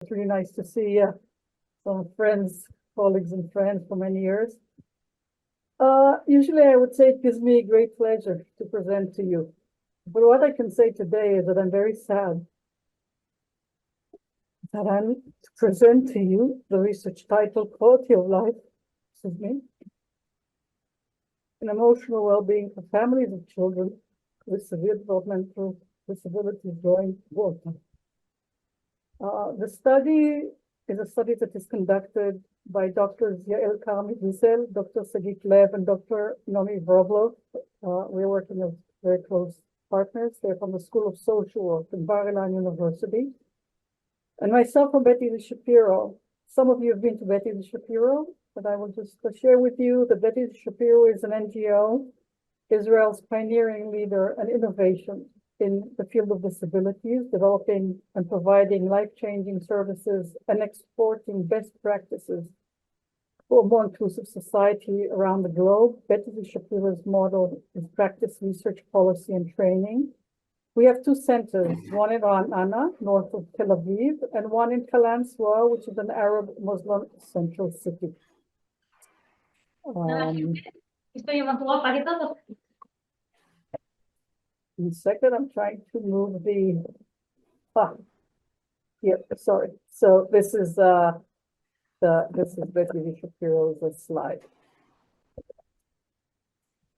It's really nice to see some friends, colleagues and friends for many years. Usually I would say it gives me great pleasure to present to you. But what I can say today is that I'm very sad that I'm to present to you the research title, Quality of Life, an emotional well-being for families of children with severe developmental disabilities during wartime. The study is a study that is conducted by Drs. Yael Karmi-Wiesel, Dr. Sagit Lev, and Dr. Nomi Vroblo. We're working as very close partners. They're from the School of Social Work at Bar-Ilan University. And myself from Beit Shapiro. Some of you have been to Beit Shapiro, but I will just share with you that Beit Shapiro is an NGO, Israel's pioneering leader and innovation in the field of disabilities, developing and providing life-changing services and exporting best practices for a more inclusive society around the globe. Beit Shapiro's model is practice, research, policy, and training. We have two centers, one in Ra'anana, north of Tel Aviv, and one in Kalansoa, which is an Arab Muslim central city. In a second, I'm trying to move the, sorry. So this is Beit Shapiro's slide.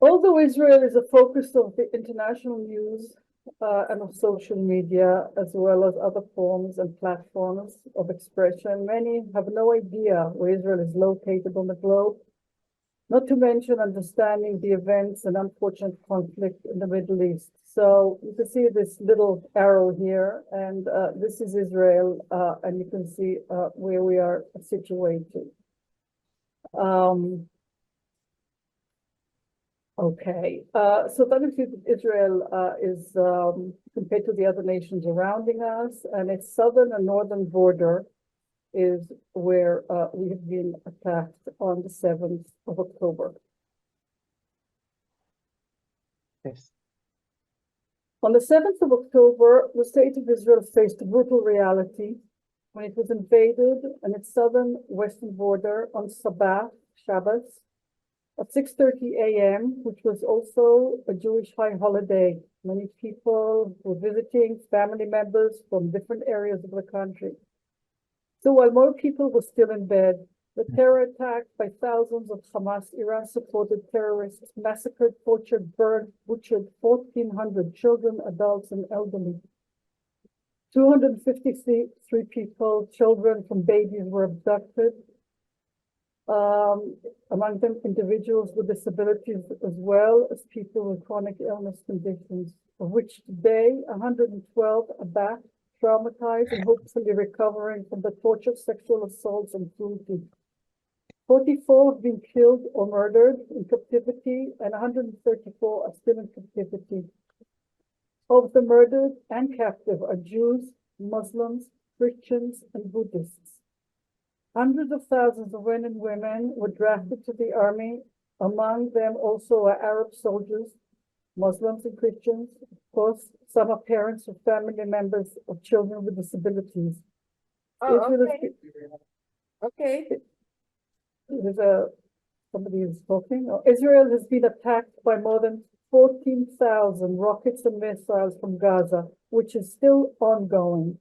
Although Israel is a focus of the international news and of social media, as well as other forms and platforms of expression, many have no idea where Israel is located on the globe, not to mention understanding the events and unfortunate conflict in the Middle East. So you can see this little arrow here, and this is Israel, and you can see where we are situated. Okay, so that Israel is compared to the other nations surrounding us, and its southern and northern border is where we have been attacked on the 7th of October. Yes. On the 7th of October, the state of Israel faced a brutal reality when it was invaded on its southern western border on Shabbos, at 6:30 a.m., which was also a Jewish high holiday. Many people were visiting family members from different areas of the country. So while more people were still in bed, the terror attack by thousands of Hamas Iran-supported terrorists massacred, tortured, burned, butchered 1,400 children, adults, and elderly. 253 people, children from babies, were abducted. Among them individuals with disabilities as well as people with chronic illness conditions, of which today 112 are back, traumatized and hopefully recovering from the torture, sexual assaults, and cruelty. 44 have been killed or murdered in captivity, and 134 are still in captivity. Of the murdered and captive are Jews, Muslims, Christians, and Buddhists. Hundreds of thousands of men and women were drafted to the army. Among them also are Arab soldiers, Muslims and Christians. Of course, some are parents or family members of children with disabilities. Okay. Somebody is talking. Israel has been attacked by more than 14,000 rockets and missiles from Gaza, which is still ongoing.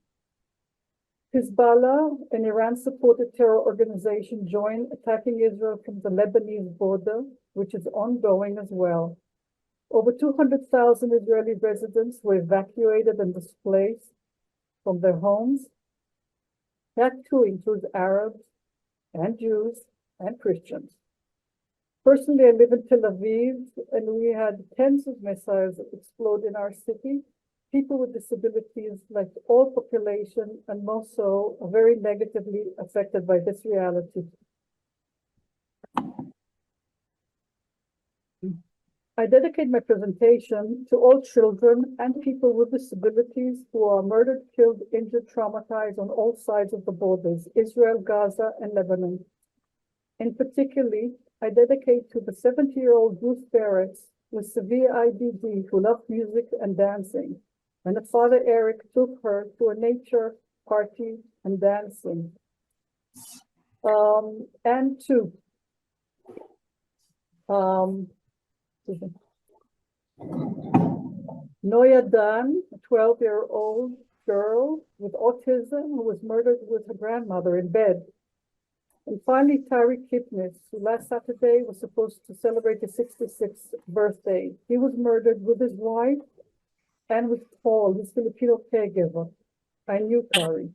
Hezbollah, an Iran-supported terror organization, joined attacking Israel from the Lebanese border, which is ongoing as well. Over 200,000 Israeli residents were evacuated and displaced from their homes. That too includes Arabs and Jews and Christians. Personally, I live in Tel Aviv, and we had tens of missiles explode in our city. People with disabilities, like all population, and more so, are very negatively affected by this reality. I dedicate my presentation to all children and people with disabilities who are murdered, killed, injured, traumatized on all sides of the borders, Israel, Gaza, and Lebanon. In particular, I dedicate to the 70-year-old Ruth Pérez with severe IDD who loved music and dancing. And her father, Eric, took her to a nature party, and dancing. And two, Noya Dan, a 12-year-old girl with autism who was murdered with her grandmother in bed. And finally, Tariq Kipnis, who last Saturday was supposed to celebrate his 66th birthday. He was murdered with his wife and with Paul, his Filipino caregiver. I knew Tariq.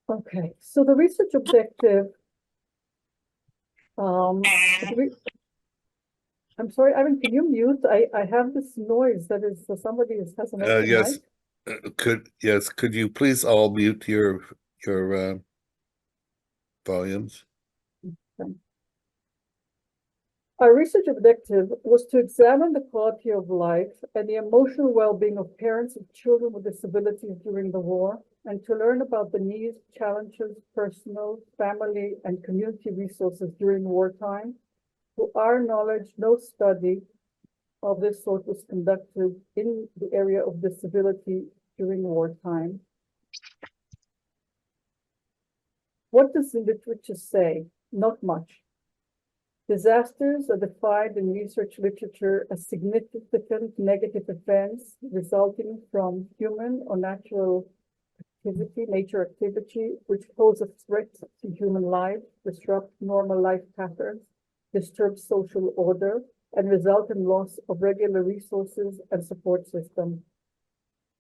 Okay, so the research objective, I'm sorry, Ivan, can you mute? I have this noise that is somebody has an open yes, mic. Could you please all mute your volumes? Okay. Our research objective was to examine the quality of life and the emotional well-being of parents of children with disabilities during the war, and to learn about the needs, challenges, personal, family, and community resources during wartime. To our knowledge, no study of this sort was conducted in the area of disability during wartime. What does the literature say? Not much. Disasters are defined in research literature as significant negative events resulting from human or natural activity, nature activity, which pose a threat to human life, disrupt normal life patterns, disturb social order, and result in loss of regular resources and support systems.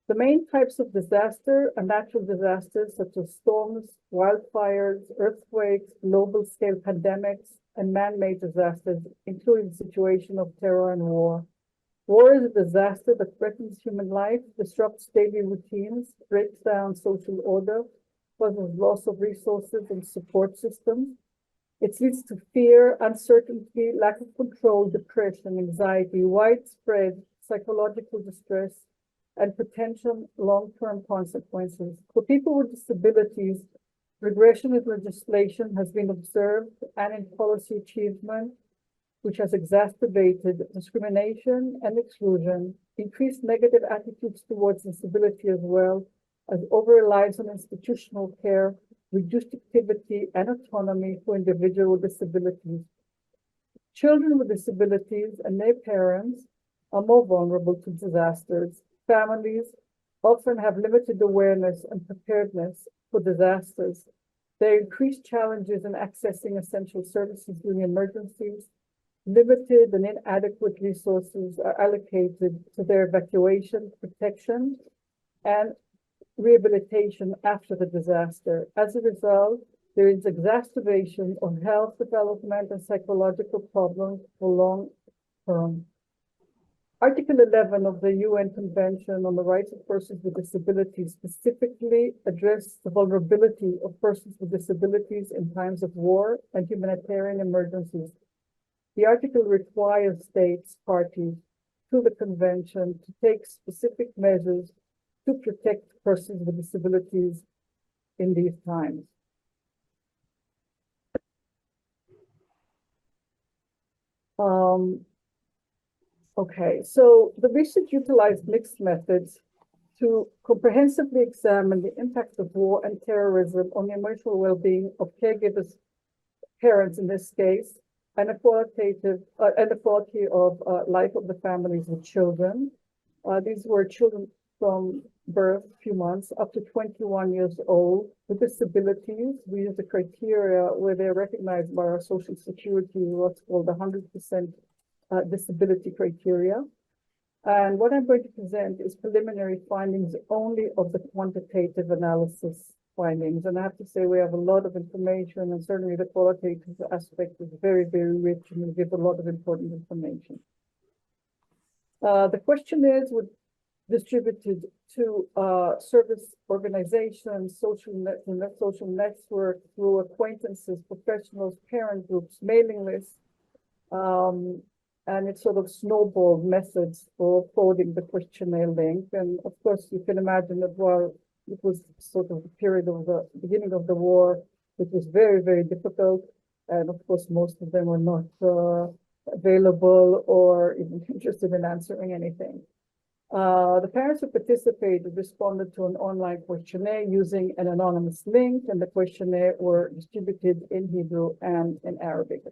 The main types of disaster are natural disasters such as storms, wildfires, earthquakes, global-scale pandemics, and man-made disasters, including the situation of terror and war. War is a disaster that threatens human life, disrupts daily routines, breaks down social order, causes loss of resources and support systems. It leads to fear, uncertainty, lack of control, depression, anxiety, widespread psychological distress, and potential long-term consequences. For people with disabilities, regression in legislation has been observed and in policy achievement, which has exacerbated discrimination and exclusion, increased negative attitudes towards disability as well as over-reliance on institutional care, reduced activity and autonomy for individuals with disabilities. Children with disabilities and their parents are more vulnerable to disasters. Families often have limited awareness and preparedness for disasters. There are increased challenges in accessing essential services during emergencies. Limited and inadequate resources are allocated to their evacuation, protection, and rehabilitation after the disaster. As a result, there is exacerbation of health development and psychological problems for long term. Article 11 of the UN Convention on the Rights of Persons with Disabilities specifically addresses the vulnerability of persons with disabilities in times of war and humanitarian emergencies. The article requires states parties to the convention to take specific measures to protect persons with disabilities in these times. Okay, so the research utilized mixed methods to comprehensively examine the impact of war and terrorism on the emotional well-being of caregivers, parents in this case, and the quality of life of the families with children. These were children from birth, few months, up to 21 years old with disabilities. We use the criteria where they're recognized by our Social Security, what's called the 100% disability criteria. And what I'm going to present is preliminary findings only of the quantitative analysis findings. And I have to say we have a lot of information, and certainly the qualitative aspect is very, very rich, and we give a lot of important information. The questionnaires were distributed to service organizations, social network, through acquaintances, professionals, parent groups, mailing lists, and it sort of snowballed methods for forwarding the questionnaire link. And of course, you can imagine that while it was sort of the period of the beginning of the war, it was very, very difficult. And of course, most of them were not available or even interested in answering anything. The parents who participated responded to an online questionnaire using an anonymous link, and the questionnaire were distributed in Hebrew and in Arabic.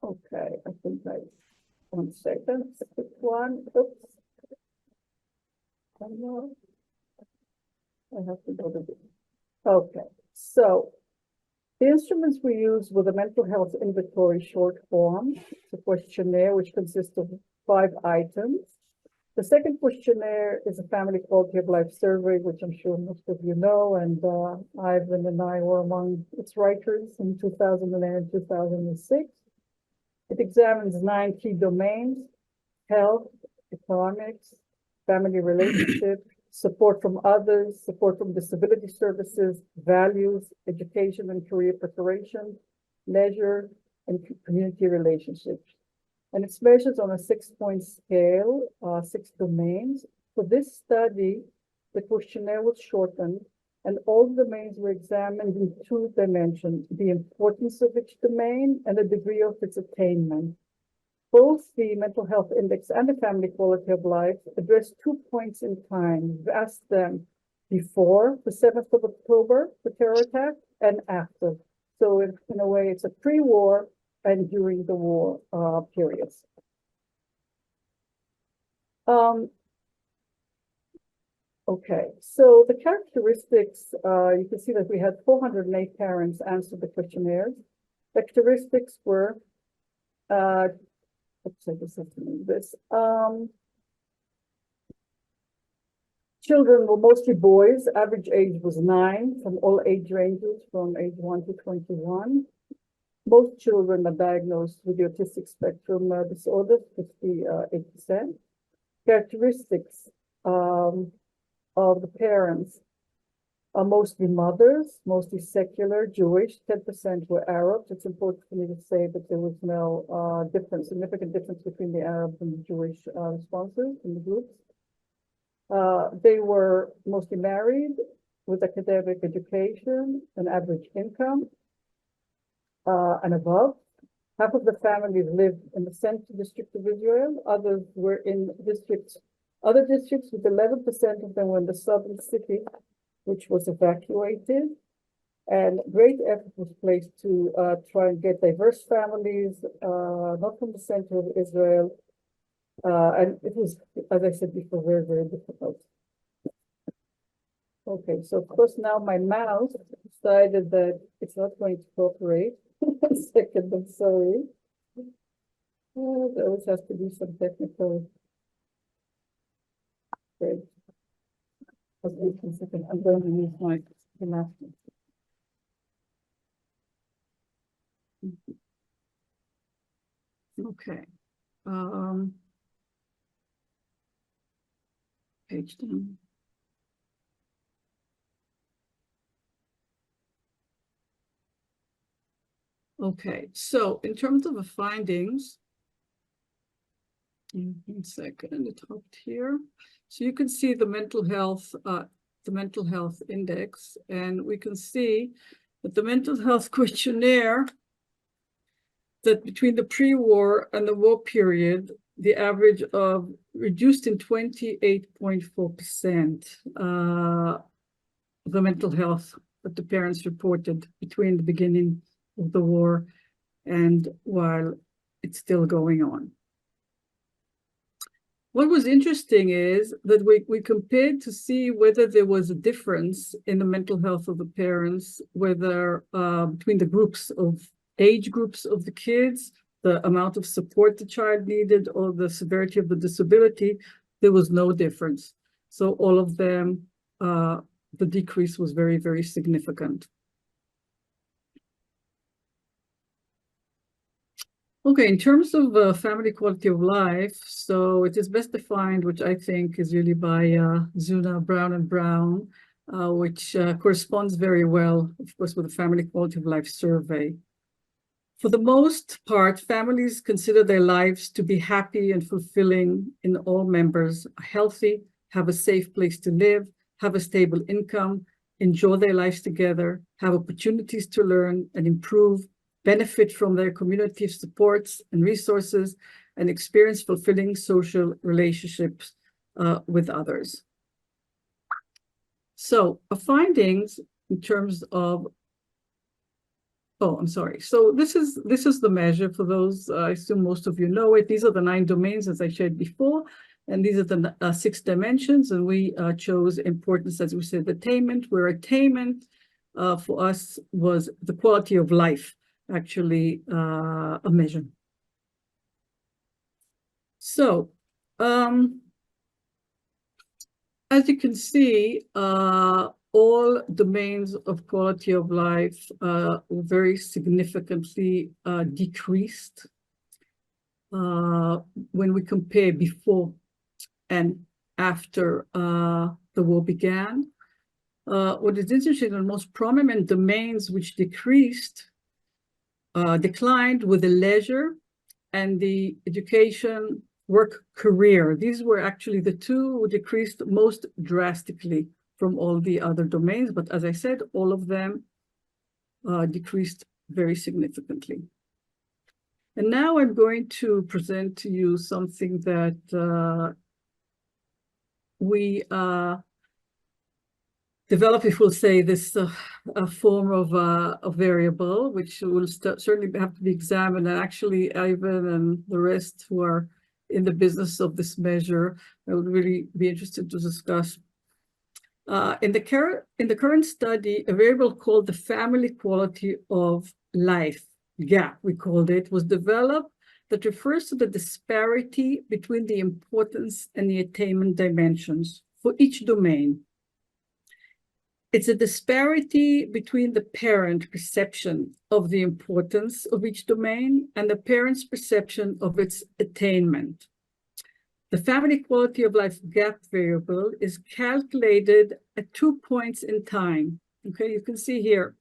Okay, I think one second, it's a quick one. Oops. I have to go to the, okay, so the instruments we used were the mental health inventory short form, it's a questionnaire which consists of 5 items. The second questionnaire is a family quality of life survey, which I'm sure most of you know, and Ivan and I were among its writers in 2008 and 2006. It examines 9 key domains: health, economics, family relationships, support from others, support from disability services, values, education and career preparation, leisure, and community relationships. And it's measured on a 6-point scale, 6 domains. For this study, the questionnaire was shortened, and all the domains were examined in 2 dimensions: the importance of each domain and the degree of its attainment. Both the mental health index and the family quality of life address 2 points in time. We asked them before the 7th of October, the terror attack, and after. So in a way, it's a pre-war and during the war periods. Okay, so the characteristics, you can see that we had 408 parents answer the questionnaires. Characteristics were, oops, I just have to move this. Children were mostly boys. Average age was 9 from all age ranges from age 1 to 21. Most children are diagnosed with the autistic spectrum disorder, 58%. Characteristics of the parents are mostly mothers, mostly secular, Jewish. 10% were Arabs. It's important for me to say that there was no significant difference between the Arab and the Jewish responses in the groups. They were mostly married with academic education and average income and above. Half of the families lived in the Central District of Israel. Others were in other districts, with 11% of them were in the southern city, which was evacuated. And great effort was placed to try and get diverse families, not from the center of Israel. And it was, as I said before, very, very difficult. Okay, so of course now my mouse decided that it's not going to cooperate. One second, I'm sorry. There always has to be some technical. Okay. I'm going to use my gymnastics. Okay. Page down. Okay, so in terms of the findings, 1 second, it's up here. So you can see the mental health index, and we can see that the mental health questionnaire, that between the pre-war and the war period, the average of reduced in 28.4% the mental health that the parents reported between the beginning of the war and while it's still going on. What was interesting is that we compared to see whether there was a difference in the mental health of the parents, whether between the age groups of the kids, the amount of support the child needed, or the severity of the disability. There was no difference. So all of them, the decrease was very, very significant. Okay, in terms of family quality of life, so it is best defined, which I think is really by Zuna, Brown and Brown, which corresponds very well, of course, with the family quality of life survey. For the most part, families consider their lives to be happy and fulfilling in all members, healthy, have a safe place to live, have a stable income, enjoy their lives together, have opportunities to learn and improve, benefit from their community of supports and resources, and experience fulfilling social relationships with others. So findings in terms of, oh, I'm sorry. So this is the measure for those, I assume most of you know it. These are the 9 domains, as I shared before, and these are the 6 dimensions, and we chose importance, as we said, attainment, where attainment for us was the quality of life, actually a measure. So, as you can see, all domains of quality of life very significantly decreased when we compare before and after the war began. What is interesting, the most prominent domains which declined were the leisure and the education, work, career. These were actually the 2 who decreased most drastically from all the other domains, but as I said, all of them decreased very significantly. And now I'm going to present to you something that we develop, if we'll say, this a form of a variable, which will certainly have to be examined. And actually, Ivan and the rest who are in the business of this measure, I would really be interested to discuss. In the current study, a variable called the family quality of life, GAP, we called it, was developed that refers to the disparity between the importance and the attainment dimensions for each domain. It's a disparity between the parent perception of the importance of each domain and the parent's perception of its attainment. The family quality of life gap variable is calculated at 2 points in time. Okay, you can see here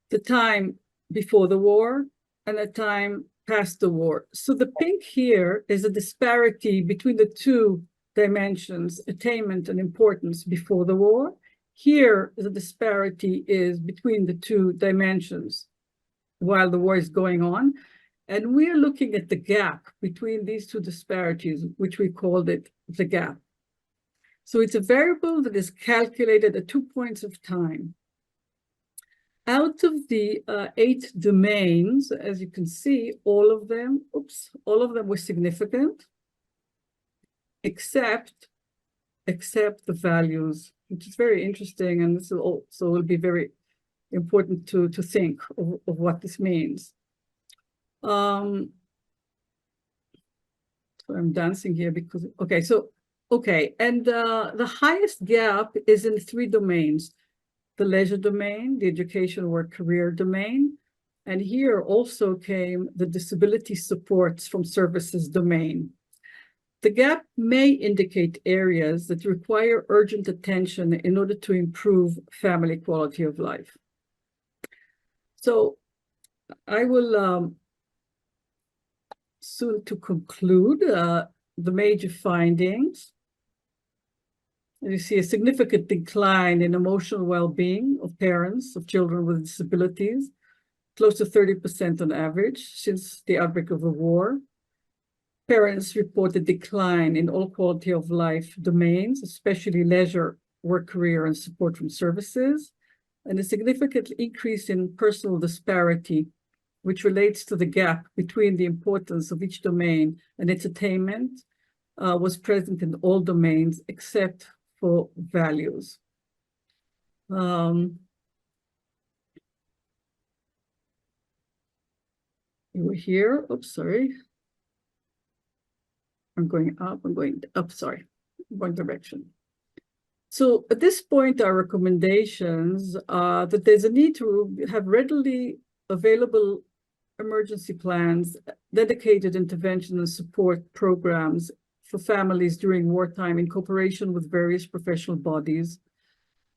the time before the war and the time past the war. So the pink here is a disparity between the 2 dimensions, attainment and importance, before the war. Here, the disparity is between the 2 dimensions while the war is going on. And we're looking at the gap between these 2 disparities, which we called it the gap. So it's a variable that is calculated at 2 points of time. Out of the 8 domains, as you can see, all of them were significant, except the values, which is very interesting, and this will be very important to think of what this means. So I'm dancing here because, and the highest gap is in 3 domains: the leisure domain, the education, work, career domain, and here also came the disability supports from services domain. The gap may indicate areas that require urgent attention in order to improve family quality of life. So I will soon to conclude the major findings. You see a significant decline in emotional well-being of parents of children with disabilities, close to 30% on average since the outbreak of the war. Parents report a decline in all quality of life domains, especially leisure, work, career, and support from services, and a significant increase in personal disparity, which relates to the gap between the importance of each domain and its attainment, was present in all domains except for values. You were here, oops, sorry. I'm going up, sorry, wrong direction. So at this point, our recommendations are that there's a need to have readily available emergency plans, dedicated intervention and support programs for families during wartime in cooperation with various professional bodies,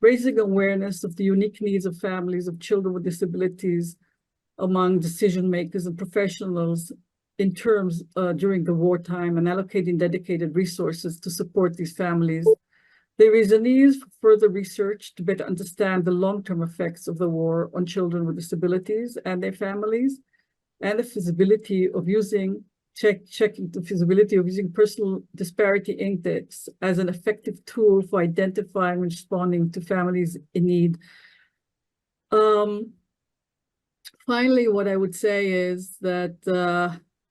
raising awareness of the unique needs of families of children with disabilities among decision makers and professionals in terms during the wartime, and allocating dedicated resources to support these families There is a need for further research to better understand the long-term effects of the war on children with disabilities and their families, and the feasibility of checking the feasibility of using personal disparity index as an effective tool for identifying and responding to families in need. Finally, what I would say is that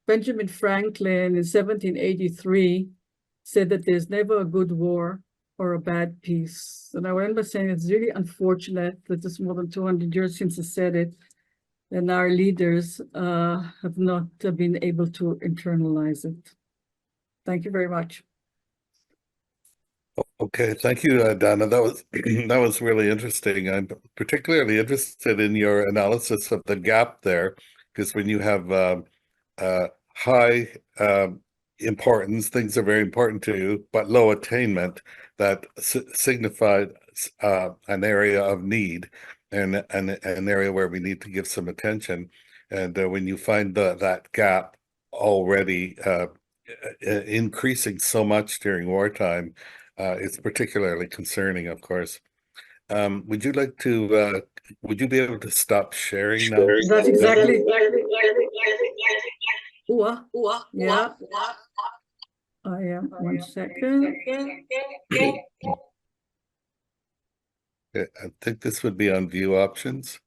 Benjamin Franklin in 1783 said that there's never a good war or a bad peace. And I remember saying it's really unfortunate that it's more than 200 years since he said it, and our leaders have not been able to internalize it. Thank you very much. Okay, thank you, Dana. That was really interesting. I'm particularly interested in your analysis of the gap there, because when you have high importance, things are very important to you, but low attainment, that signified an area of need and an area where we need to give some attention. And when you find that gap already increasing so much during wartime, it's particularly concerning, of course. Would you like to, would you be able to stop sharing now? That's exactly. Yeah. I am. 1 second. I think this would be on view options.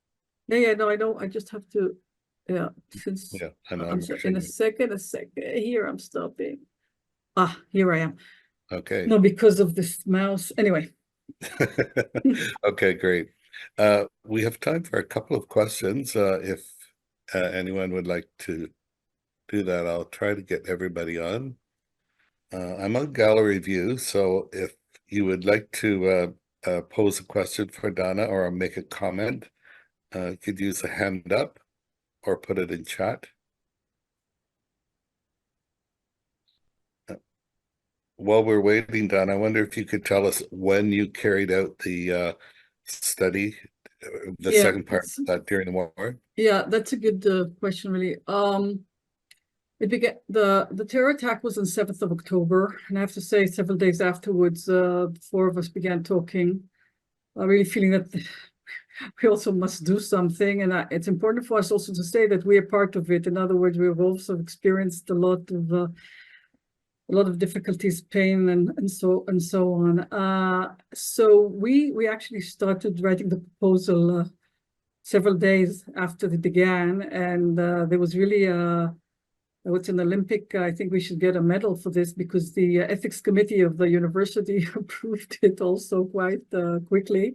Yeah, no, I know. I just have to, since Yeah, I know. in a second. Here I'm stopping. Here I am. Okay. No, because of this mouse. Anyway. Okay, great. We have time for a couple of questions. If anyone would like to do that, I'll try to get everybody on. I'm on gallery view, so if you would like to pose a question for Dana or make a comment, you could use a hand up or put it in chat. While we're waiting, Dana, I wonder if you could tell us when you carried out the study, the second part of that during the war. Yeah, that's a good question, really. It began, the terror attack was on 7th of October, and I have to say several days afterwards, the four of us began talking, really feeling that we also must do something. And it's important for us also to say that we are part of it. In other words, we've also experienced a lot of difficulties, pain, and so on. So we actually started writing the proposal several days after it began, and there was really it's an Olympic. I think we should get a medal for this, because the ethics committee of the university approved it also quite quickly.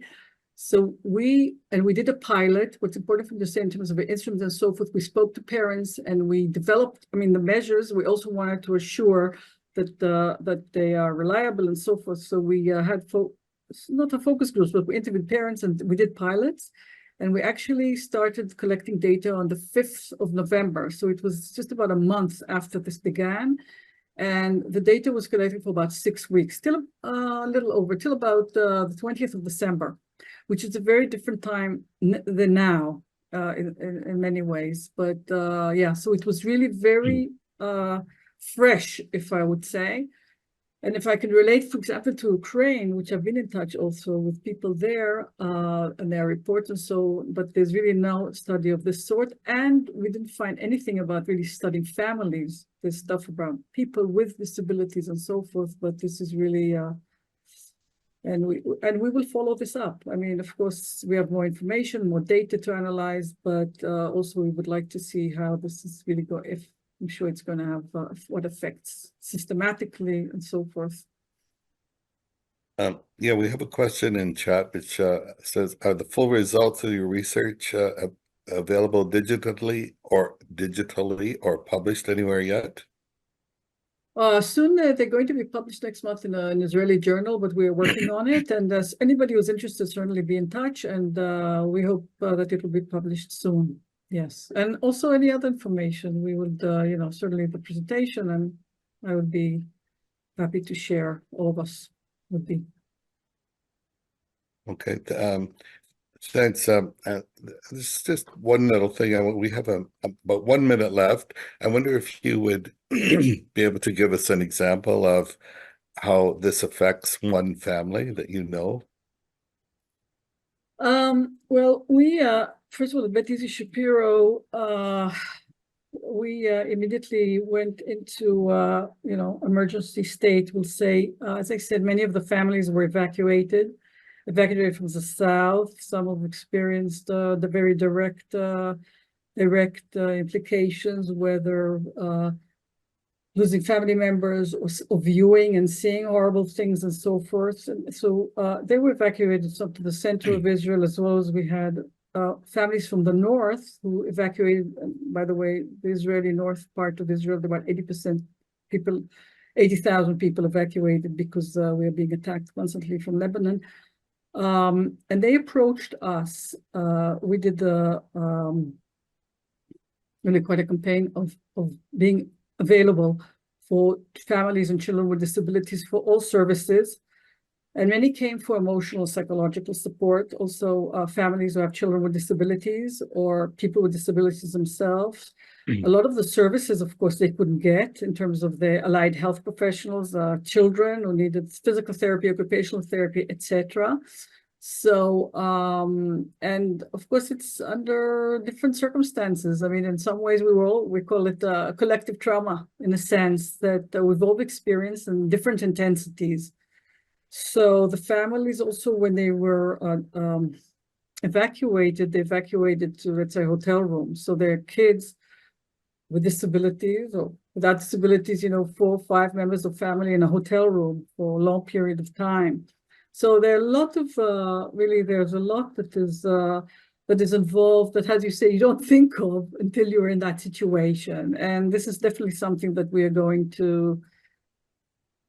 So we did a pilot. What's important for you to say in terms of the instruments and so forth, we spoke to parents and we developed, the measures. We also wanted to assure that they are reliable and so forth. So we had not a focus groups, but we interviewed parents and we did pilots. And we actually started collecting data on the 5th of November. So it was just about a month after this began. And the data was collected for about 6 weeks, till a little over, till about the 20th of December, which is a very different time than now in many ways. But yeah, so it was really very fresh, if I would say. And if I can relate, for example, to Ukraine, which I've been in touch also with people there and their reports and so, but there's really no study of this sort. And we didn't find anything about really studying families. There's stuff about people with disabilities and so forth, but this is really, and we will follow this up. Of course, we have more information, more data to analyze, but also we would like to see how this is really going, if I'm sure it's going to have what effects systematically and so forth. Yeah, we have a question in chat which says, are the full results of your research available digitally or published anywhere yet? Soon they're going to be published next month in an Israeli journal, but we're working on it. And anybody who's interested, certainly be in touch. And we hope that it will be published soon. Yes, and also any other information, we would, certainly the presentation, and I would be happy to share. All of us would be. Okay, thanks. This is just one little thing. We have about 1 minute left. I wonder if you would be able to give us an example of how this affects one family that you know? Well, we first of all, at Izzy Shapiro, we immediately went into emergency state. We'll say, as I said, many of the families were evacuated from the south. Some have experienced the very direct implications, whether losing family members or viewing and seeing horrible things and so forth. And so they were evacuated up to the center of Israel, as well as we had families from the north who evacuated. By the way, the Israeli north part of Israel, about 80% people, 80,000 people evacuated because we are being attacked constantly from Lebanon. And they approached us. We did really quite a campaign of being available for families and children with disabilities for all services. And many came for emotional, psychological support. Also, families who have children with disabilities or people with disabilities themselves. A lot of the services, of course, they couldn't get in terms of the allied health professionals, children who needed physical therapy, occupational therapy, etc. So, and of course, it's under different circumstances. I mean, in some ways, we call it a collective trauma, in a sense that we've all experienced in different intensities. So the families also, when they were evacuated, they evacuated to, let's say, hotel rooms. So their kids with disabilities or without disabilities, 4 or 5 members of family in a hotel room for a long period of time. So there are a lot of, there's a lot that is involved that, as you say, you don't think of until you're in that situation. And this is definitely something that we are going to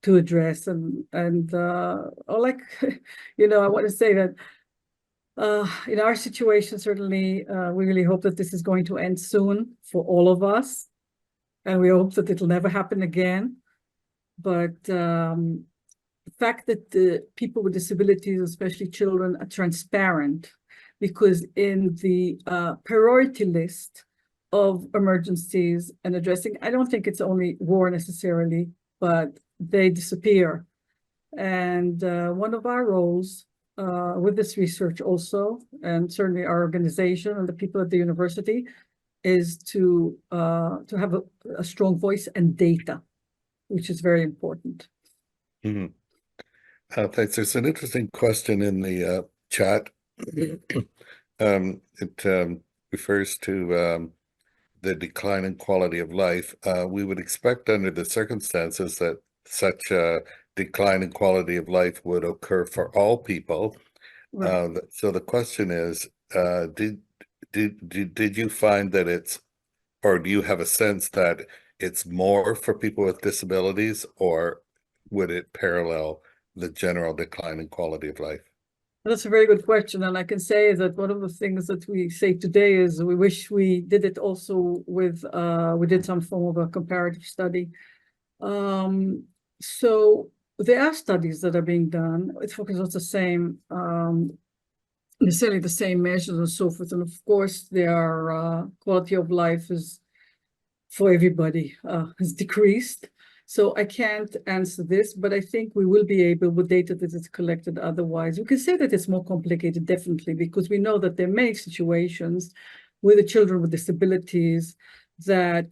address. And I want to say that in our situation, certainly, we really hope that this is going to end soon for all of us. And we hope that it'll never happen again. But the fact that the people with disabilities, especially children, are transparent, because in the priority list of emergencies and addressing, I don't think it's only war necessarily, but they disappear. And one of our roles with this research also, and certainly our organization and the people at the university, is to have a strong voice and data, which is very important. Mm-hmm. Thanks. There's an interesting question in the chat. It refers to the decline in quality of life. We would expect under the circumstances that such a decline in quality of life would occur for all people. Right. So the question is, did you find that it's, or do you have a sense that it's more for people with disabilities, or would it parallel the general decline in quality of life? That's a very good question. And I can say that one of the things that we say today is we wish we did it also with, we did some form of a comparative study. So there are studies that are being done. It focuses on the same, necessarily the same measures and so forth. And of course, their quality of life is, for everybody, has decreased. So I can't answer this, but I think we will be able, with data that is collected otherwise. We can say that it's more complicated, definitely, because we know that there are many situations with the children with disabilities that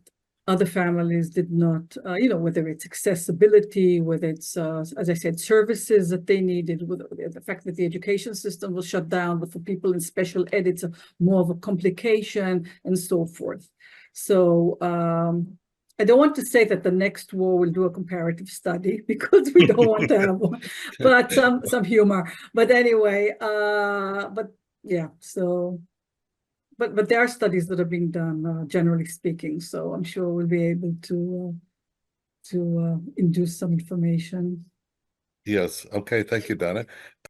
other families did not, whether it's accessibility, whether it's, as I said, services that they needed, with the fact that the education system was shut down, but for people in special ed, it's more of a complication and so forth. So, I don't want to say that the next war will do a comparative study, because we don't want to have one, but some humor. But anyway, but yeah, so, but there are studies that are being done, generally speaking. So I'm sure we'll be able to induce some information. Yes. Okay. Thank you, Donna.